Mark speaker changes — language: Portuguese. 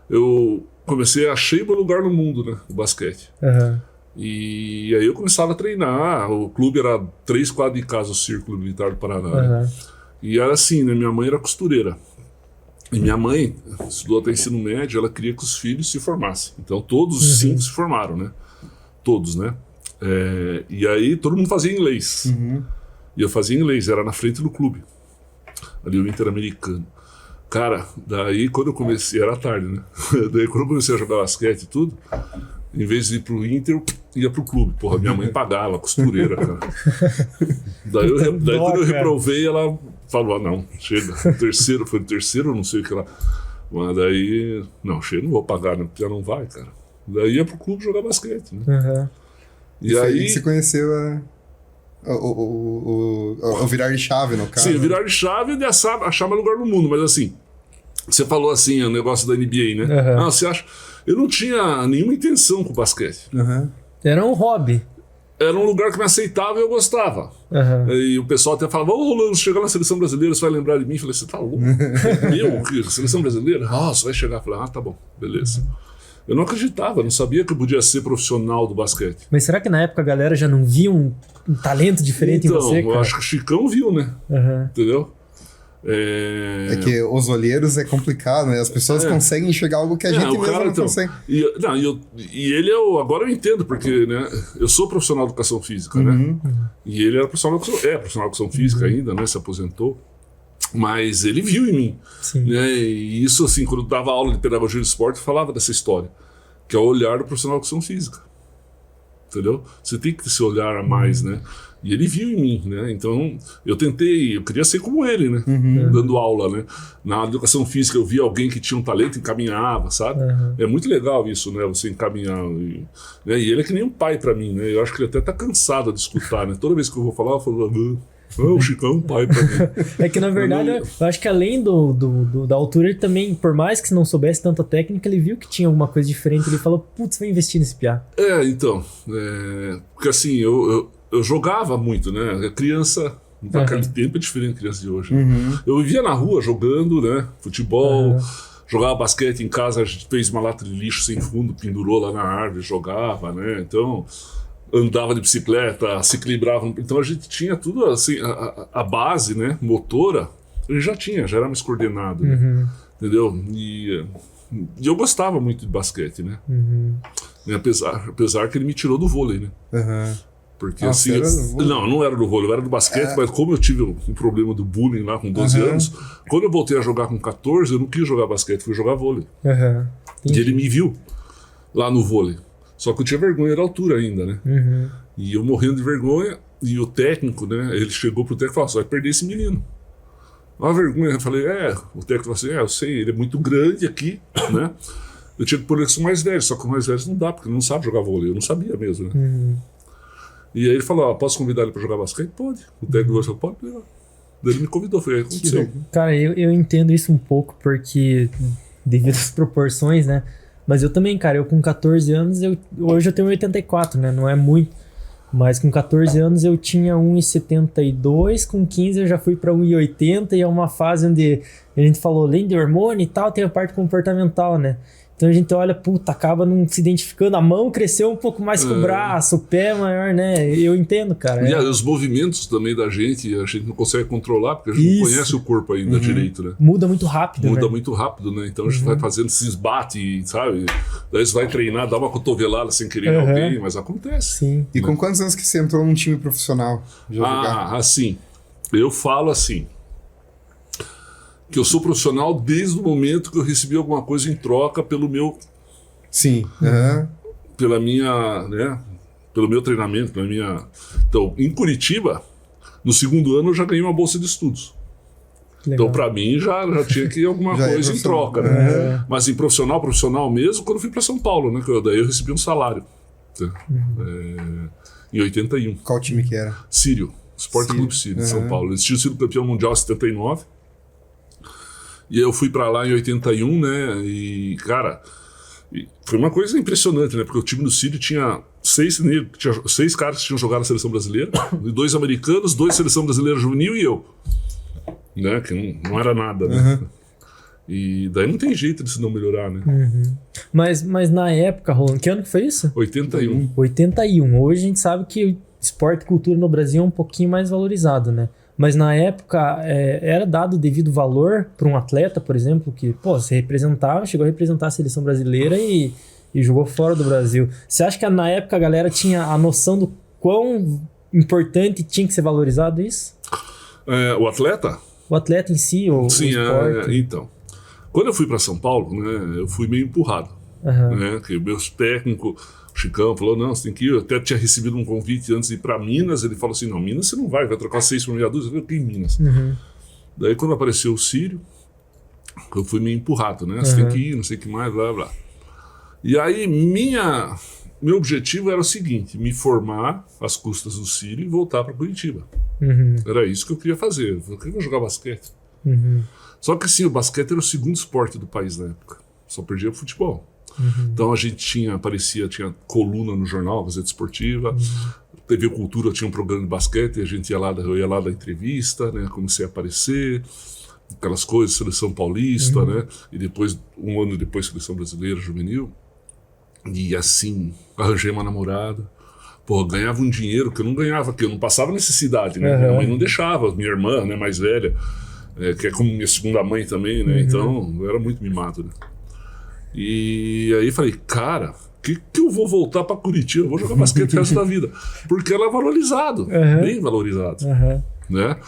Speaker 1: eu achei meu lugar no mundo, né? O basquete.
Speaker 2: Uhum.
Speaker 1: E aí eu começava a treinar. O clube era 3 quadras de casa, o Círculo Militar do Paraná. Né? E era assim, né? Minha mãe era costureira. E minha mãe estudou até ensino médio, ela queria que os filhos se formassem. Então todos os 5 se formaram, né? Todos, né? E aí todo mundo fazia inglês. E eu fazia inglês, era na frente do clube. Ali o Interamericano. Cara, daí quando eu comecei, era tarde, né? Daí quando eu comecei a jogar basquete e tudo, em vez de ir pro Inter, ia pro clube. Porra, minha mãe pagava, costureira, cara. Daí quando eu reprovei, ela falou, não, chega. Foi no terceiro, não sei o que lá. Mas daí, não, chega, não vou pagar, né? Porque já não vai, cara. Daí ia pro clube jogar basquete, né?
Speaker 3: E aí você conheceu o virar de chave, no caso.
Speaker 1: Sim, o virar de chave é achar meu lugar no mundo, mas assim, você falou assim, o negócio da NBA, né? Você acha... Eu não tinha nenhuma intenção com o basquete.
Speaker 2: Era um hobby.
Speaker 1: Era um lugar que me aceitava e eu gostava. E o pessoal até falava, Rolando, chegar na seleção brasileira, você vai lembrar de mim? Eu falei, você tá louco? Eu? Seleção brasileira? Você vai chegar. Eu falei, tá bom, beleza. Eu não acreditava, não sabia que eu podia ser profissional do basquete.
Speaker 2: Mas será que na época a galera já não via um talento diferente em você, cara?
Speaker 1: Eu acho que o Chicão viu, né? Entendeu?
Speaker 3: É que os olheiros é complicado, né? As pessoas conseguem enxergar algo que a gente mesmo não consegue.
Speaker 1: E ele agora eu entendo, porque né, eu sou profissional de educação física, né? E ele era profissional de educação física ainda, né? Se aposentou. Mas ele viu em mim. Né? E isso, assim, quando eu dava aula de pedagogia de esporte, eu falava dessa história, que é o olhar do profissional de educação física. Entendeu? Você tem que ter esse olhar a mais, né? E ele viu em mim, né? Então, eu queria ser como ele, né? Dando aula, né? Na educação física, eu via alguém que tinha um talento, encaminhava, sabe? É muito legal isso, né? Você encaminhar. E ele é que nem um pai pra mim, né? Eu acho que ele até tá cansado de escutar, né? Toda vez que eu vou falar, eu falo... o Chicão é um pai pra mim.
Speaker 2: É que na verdade eu acho que além da altura, ele também, por mais que não soubesse tanta técnica, ele viu que tinha alguma coisa diferente. Ele falou, putz, vai investir nesse piá.
Speaker 1: Porque assim, eu jogava muito, né? A criança daquele tempo é diferente da criança de hoje. Eu vivia na rua jogando, né? Futebol, jogava basquete em casa, a gente fez uma lata de lixo sem fundo, pendurou lá na árvore, jogava, né? Então... andava de bicicleta, se equilibrava. Então a gente tinha tudo assim, a base, né, motora, ele já era mais coordenado, né? Entendeu? E eu gostava muito de basquete, né? E apesar que ele me tirou do vôlei, né? Porque assim, não era do vôlei, eu era do basquete, mas como eu tive um problema do bullying lá com 12 anos, quando eu voltei a jogar com 14, eu não quis jogar basquete, fui jogar vôlei. E ele me viu lá no vôlei. Só que eu tinha vergonha da altura ainda, né? E eu morrendo de vergonha, e o técnico, né? Ele chegou pro técnico e falou, você vai perder esse menino. Uma vergonha. Eu falei, o técnico falou assim, eu sei, ele é muito grande aqui, né? Eu tinha que pôr eles mais velhos, só que os mais velhos não dá, porque ele não sabe jogar vôlei. Eu não sabia mesmo, né? E aí ele falou, posso convidar ele pra jogar basquete? Pode. O técnico falou, pode pegar. Daí ele me convidou, foi aí que aconteceu.
Speaker 2: Cara, eu entendo isso um pouco, porque devido às proporções, né? Mas eu também, cara, eu com 14 anos, hoje eu tenho 84, né? Não é muito. Mas com 14 anos eu tinha 1,72, com 15 eu já fui pra 1,80 e é uma fase onde a gente falou, além de hormônio e tal, tem a parte comportamental, né? Então a gente olha, acaba não se identificando, a mão cresceu um pouco mais que o braço, o pé maior, né? Eu entendo, cara.
Speaker 1: E os movimentos também da gente, a gente não consegue controlar, porque a gente não conhece o corpo ainda direito, né?
Speaker 2: Muda muito rápido,
Speaker 1: Muda muito rápido, né? Então a gente vai fazendo esses bates, sabe? Daí você vai treinar, dá uma cotovelada sem querer alguém, mas acontece.
Speaker 2: Sim.
Speaker 3: E com quantos anos que você entrou num time profissional?
Speaker 1: Assim, eu falo assim, que eu sou profissional desde o momento que eu recebi alguma coisa em troca pelo meu...
Speaker 3: Sim.
Speaker 1: Pela minha, né? Pelo meu treinamento, pela minha... Então, em Curitiba, no segundo ano eu já ganhei uma bolsa de estudos. Legal. Então, pra mim, já tinha que ir alguma coisa em troca, né? Mas em profissional mesmo, quando eu fui pra São Paulo, né? Daí eu recebi um salário. Em 81.
Speaker 3: Qual time que era?
Speaker 1: Sírio. Sport Clube Sírio, de São Paulo. Eles tinham sido campeão mundial em 79. E eu fui pra lá em 81, né? E, cara, foi uma coisa impressionante, né? Porque o time do Sírio tinha 6 caras que tinham jogado na seleção brasileira, e 2 americanos, 2 seleção brasileira juvenil e eu. Né? Que não era nada, né? E daí não tem jeito de se não melhorar, né?
Speaker 2: Mas na época, Rolando, que ano que foi isso?
Speaker 1: 81.
Speaker 2: 81. Hoje a gente sabe que esporte e cultura no Brasil é um pouquinho mais valorizado, né? Mas na época era dado devido valor para um atleta, por exemplo, que, pô, se representava, chegou a representar a seleção brasileira e jogou fora do Brasil. Você acha que na época a galera tinha a noção do quão importante tinha que ser valorizado isso?
Speaker 1: O atleta?
Speaker 2: O atleta em si, ou
Speaker 1: Sim,
Speaker 2: o esporte?
Speaker 1: então. Quando eu fui para São Paulo, né, eu fui meio empurrado. Né, que o meu técnico, o Chicão, falou, não, você tem que ir. Eu até tinha recebido um convite antes de ir para Minas. Ele falou assim, não, Minas você não vai trocar 6 por meia dúzia. Eu falei, que em Minas? Daí quando apareceu o Círio, eu fui meio empurrado, né? Você tem que ir, não sei o que mais, blá, blá. E aí meu objetivo era o seguinte, me formar às custas do Círio e voltar para Curitiba. Era isso que eu queria fazer. Eu falei, eu queria jogar basquete. Só que assim, o basquete era o segundo esporte do país na época. Só perdia o futebol. Então a gente tinha coluna no jornal, Gazeta Esportiva, TV Cultura tinha um programa de basquete, a gente eu ia lá dar entrevista, né? Comecei a aparecer, aquelas coisas, seleção paulista, né? E depois, um ano depois, seleção brasileira, juvenil. E assim, arranjei uma namorada. Pô, ganhava um dinheiro que eu não ganhava, que eu não passava necessidade, né? Minha mãe não deixava, minha irmã, né, mais velha, que é como minha segunda mãe também, né? Então, eu era muito mimado, né? E aí falei, cara, que eu vou voltar pra Curitiba? Eu vou jogar basquete o resto da vida. Porque ela é valorizado, bem valorizado, né?